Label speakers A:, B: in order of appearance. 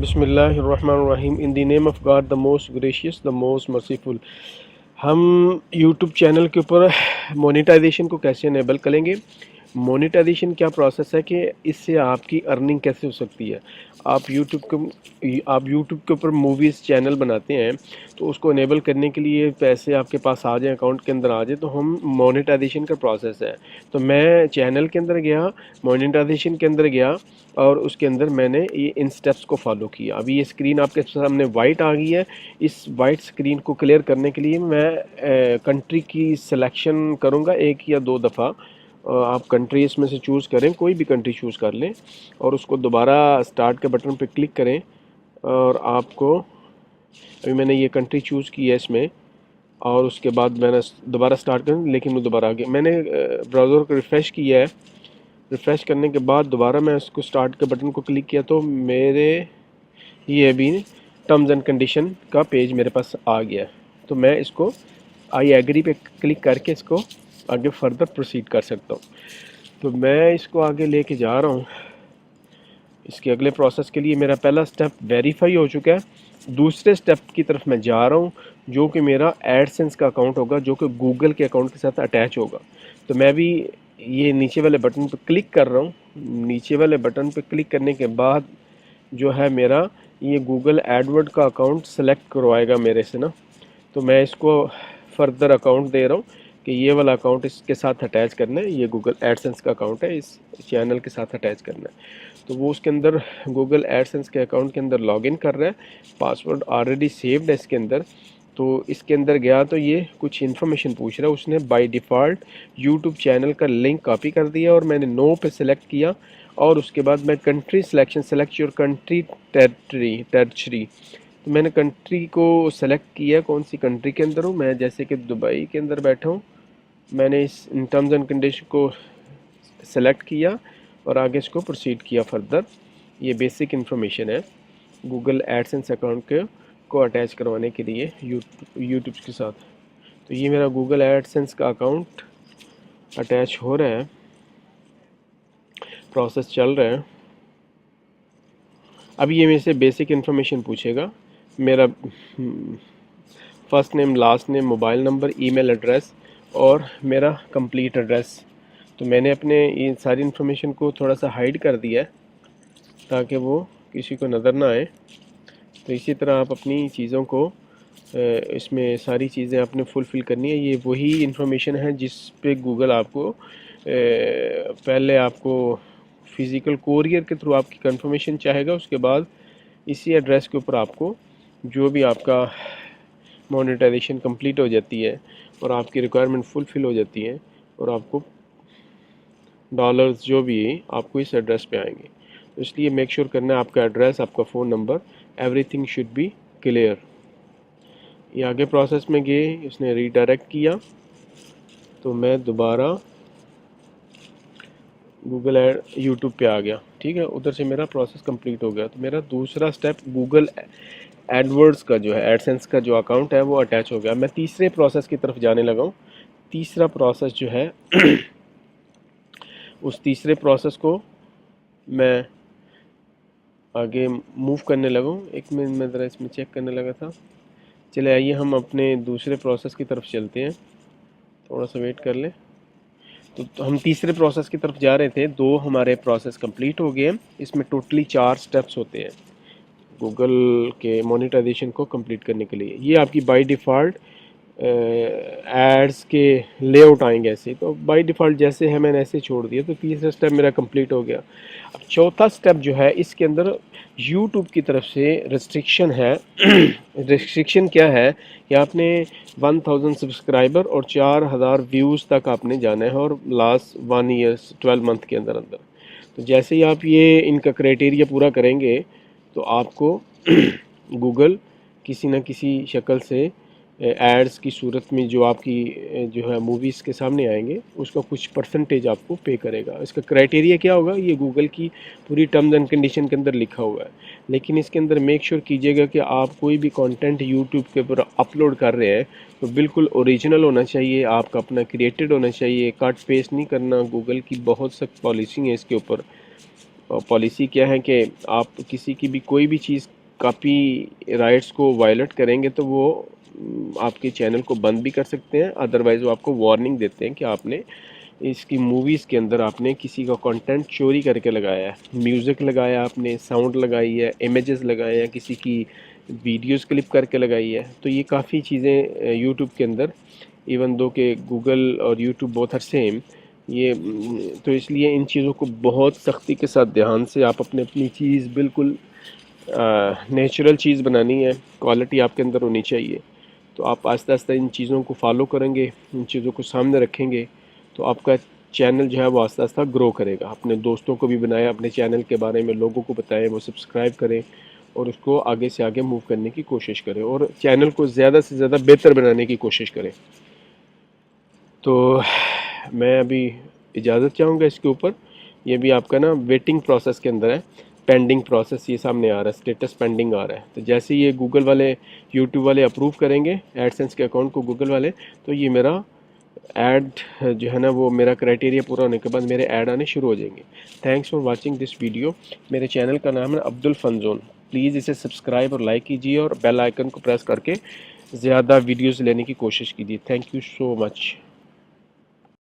A: बिस्मिल्लाहिर्रहमानिर्रहीम। In the name of God the most gracious the most merciful. हम YouTube channel के ऊपर monetization को कैसे इनेबल करेंगे। मोनेटाइजेशन क्या प्रोसेस है कि इससे आपकी अर्निंग कैसे हो सकती है। आप यूट्यूब के ऊपर मूवीज़ चैनल बनाते हैं तो उसको इनेबल करने के लिए पैसे आपके पास आ जाए, अकाउंट के अंदर आ जाए, तो हम मोनेटाइजेशन का प्रोसेस है। तो मैं चैनल के अंदर गया, मोनेटाइजेशन के अंदर गया और उसके अंदर मैंने ये इन स्टेप्स को फॉलो किया। अभी ये स्क्रीन आपके सामने वाइट आ गई है। इस वाइट स्क्रीन को क्लियर करने के लिए मैं कंट्री की सिलेक्शन करूँगा एक या दो दफ़ा। आप कंट्री इसमें से चूज़ करें, कोई भी कंट्री चूज़ कर लें और उसको दोबारा स्टार्ट के बटन पर क्लिक करें और आपको अभी मैंने ये कंट्री चूज़ की है इसमें और उसके बाद मैंने दोबारा स्टार्ट करें, लेकिन मैं दोबारा आ गया। मैंने ब्राउज़र को रिफ़्रेश किया है। रिफ़्रेश करने के बाद दोबारा मैं इसको स्टार्ट के बटन को क्लिक किया तो मेरे ये अभी टर्म्स एंड कंडीशन का पेज मेरे पास आ गया। तो मैं इसको आई एग्री पे क्लिक करके इसको आगे फर्दर प्रोसीड कर सकता हूँ। तो मैं इसको आगे लेके जा रहा हूँ। इसके अगले प्रोसेस के लिए मेरा पहला स्टेप वेरीफाई हो चुका है। दूसरे स्टेप की तरफ मैं जा रहा हूँ जो कि मेरा एडसेंस का अकाउंट होगा, जो कि गूगल के अकाउंट के साथ अटैच होगा। तो मैं भी ये नीचे वाले बटन पर क्लिक कर रहा हूँ। नीचे वाले बटन पर क्लिक करने के बाद जो है मेरा ये गूगल एडवर्ड का अकाउंट सेलेक्ट करवाएगा मेरे से ना। तो मैं इसको फर्दर अकाउंट दे रहा हूँ कि ये वाला अकाउंट इसके साथ अटैच करना है। ये गूगल एडसेंस का अकाउंट है, इस चैनल के साथ अटैच करना है। तो वो उसके अंदर गूगल एडसेंस के अकाउंट के अंदर लॉगिन कर रहा है। पासवर्ड ऑलरेडी सेव्ड है इसके अंदर। तो इसके अंदर गया तो ये कुछ इन्फॉर्मेशन पूछ रहा है। उसने बाय डिफ़ॉल्ट यूट्यूब चैनल का लिंक कॉपी कर दिया और मैंने नो पे सिलेक्ट किया और उसके बाद मैं country selection select your country territory. तो मैंने कंट्री को सेलेक्ट किया, कौन सी कंट्री के अंदर हूँ मैं, जैसे कि दुबई के अंदर बैठा हूँ। मैंने इस इन टर्म्स एंड कंडीशन को सेलेक्ट किया और आगे इसको प्रोसीड किया फर्दर। ये बेसिक इन्फॉर्मेशन है गूगल एडसेंस अकाउंट को अटैच करवाने के लिए यूट्यूब के साथ। तो ये मेरा गूगल एडसेंस का अकाउंट अटैच हो रहा है, प्रोसेस चल रहा है। अब ये मेरे से बेसिक इन्फॉर्मेशन पूछेगा, मेरा first name, last name, mobile number, email address और मेरा कंप्लीट एड्रेस। तो मैंने अपने ये सारी इन्फॉर्मेशन को थोड़ा सा हाइड कर दिया है ताकि वो किसी को नज़र ना आए। तो इसी तरह आप अपनी चीज़ों को इसमें सारी चीज़ें आपने फुलफ़िल करनी है। ये वही इन्फॉर्मेशन है जिस पे गूगल आपको पहले आपको फ़िज़िकल कोरियर के थ्रू आपकी कंफर्मेशन चाहेगा। उसके बाद इसी एड्रेस के ऊपर आपको जो भी आपका मोनेटाइजेशन कंप्लीट हो जाती है और आपकी रिक्वायरमेंट फुलफ़िल हो जाती है और आपको डॉलर्स जो भी आपको इस एड्रेस पे आएंगे। तो इसलिए मेक श्योर करना है आपका एड्रेस, आपका phone number, everything should be clear. ये आगे प्रोसेस में गए, उसने रीडायरेक्ट किया तो मैं दोबारा गूगल एड यूट्यूब पे आ गया। ठीक है, उधर से मेरा प्रोसेस कंप्लीट हो गया। तो मेरा दूसरा स्टेप गूगल एडवर्ड्स का जो है, एडसेंस का जो अकाउंट है वो अटैच हो गया। मैं तीसरे प्रोसेस की तरफ जाने लगा हूँ। तीसरा प्रोसेस जो है उस तीसरे प्रोसेस को मैं आगे मूव करने लगा हूँ। एक मिनट में ज़रा इसमें चेक करने लगा था। चले आइए हम अपने दूसरे प्रोसेस की तरफ चलते हैं, थोड़ा सा वेट कर लें। तो हम तीसरे प्रोसेस की तरफ जा रहे थे। दो हमारे प्रोसेस कंप्लीट हो गए हैं। इसमें टोटली 4 स्टेप्स होते हैं गूगल के मोनेटाइजेशन को कंप्लीट करने के लिए। ये आपकी बाय डिफ़ॉल्ट एड्स के लेआउट आएंगे ऐसे, तो बाय डिफ़ॉल्ट जैसे है मैंने ऐसे छोड़ दिया। तो तीसरा स्टेप मेरा कंप्लीट हो गया। अब चौथा स्टेप जो है, इसके अंदर यूट्यूब की तरफ से रिस्ट्रिक्शन है। रिस्ट्रिक्शन क्या है कि आपने 1000 सब्सक्राइबर और 4000 व्यूज़ तक आपने जाना है और लास्ट 1 ईयर 12 मंथ के अंदर अंदर। तो जैसे ही आप ये इनका क्राइटेरिया पूरा करेंगे तो आपको गूगल किसी न किसी शक्ल से एड्स की सूरत में जो आपकी जो है मूवीज़ के सामने आएंगे उसका कुछ परसेंटेज आपको पे करेगा। इसका क्राइटेरिया क्या होगा, ये गूगल की पूरी टर्म्स एंड कंडीशन के अंदर लिखा हुआ है। लेकिन इसके अंदर मेक श्योर कीजिएगा कि आप कोई भी कंटेंट यूट्यूब के ऊपर अपलोड कर रहे हैं तो बिल्कुल ओरिजिनल होना चाहिए, आपका अपना क्रिएटेड होना चाहिए। कट पेस्ट नहीं करना। गूगल की बहुत सख्त पॉलिसी है इसके ऊपर। पॉलिसी क्या है कि आप किसी की भी कोई भी चीज़ कॉपी राइट्स को वायलेट करेंगे तो वो आपके चैनल को बंद भी कर सकते हैं। अदरवाइज़ वो आपको वार्निंग देते हैं कि आपने इसकी मूवीज़ के अंदर आपने किसी का कंटेंट चोरी करके लगाया है, म्यूज़िक लगाया आपने, साउंड लगाई है, इमेजेस लगाए हैं, किसी की वीडियोस क्लिप करके लगाई है। तो ये काफ़ी चीज़ें यूट्यूब के अंदर, इवन दो कि गूगल और यूट्यूब बोथ आर सेम, ये तो इसलिए इन चीज़ों को बहुत सख्ती के साथ ध्यान से आप अपनी चीज़ बिल्कुल नेचुरल चीज़ बनानी है, क्वालिटी आपके अंदर होनी चाहिए। तो आप आहिस्ता आहिस्ता इन चीज़ों को फॉलो करेंगे, इन चीज़ों को सामने रखेंगे, तो आपका चैनल जो है वो आहिस्ता आहिस्ता ग्रो करेगा। अपने दोस्तों को भी बनाएं, अपने चैनल के बारे में लोगों को बताएं, वो सब्सक्राइब करें और उसको आगे से आगे मूव करने की कोशिश करें और चैनल को ज़्यादा से ज़्यादा बेहतर बनाने की कोशिश करें। तो मैं अभी इजाज़त चाहूँगा इसके ऊपर। ये भी आपका ना वेटिंग प्रोसेस के अंदर है, पेंडिंग प्रोसेस ये सामने आ रहा है, स्टेटस पेंडिंग आ रहा है। तो जैसे ये गूगल वाले, यूट्यूब वाले अप्रूव करेंगे एडसेंस के अकाउंट को गूगल वाले, तो ये मेरा ऐड जो है ना वो मेरा क्राइटेरिया पूरा होने के बाद मेरे ऐड आने शुरू हो जाएंगे। Thanks for watching this video. मेरे चैनल का नाम है अब्दुल फन जोन। प्लीज़ इसे सब्सक्राइब और लाइक कीजिए और बेल आइकन को प्रेस करके ज़्यादा वीडियोस लेने की कोशिश कीजिए। Thank you so much.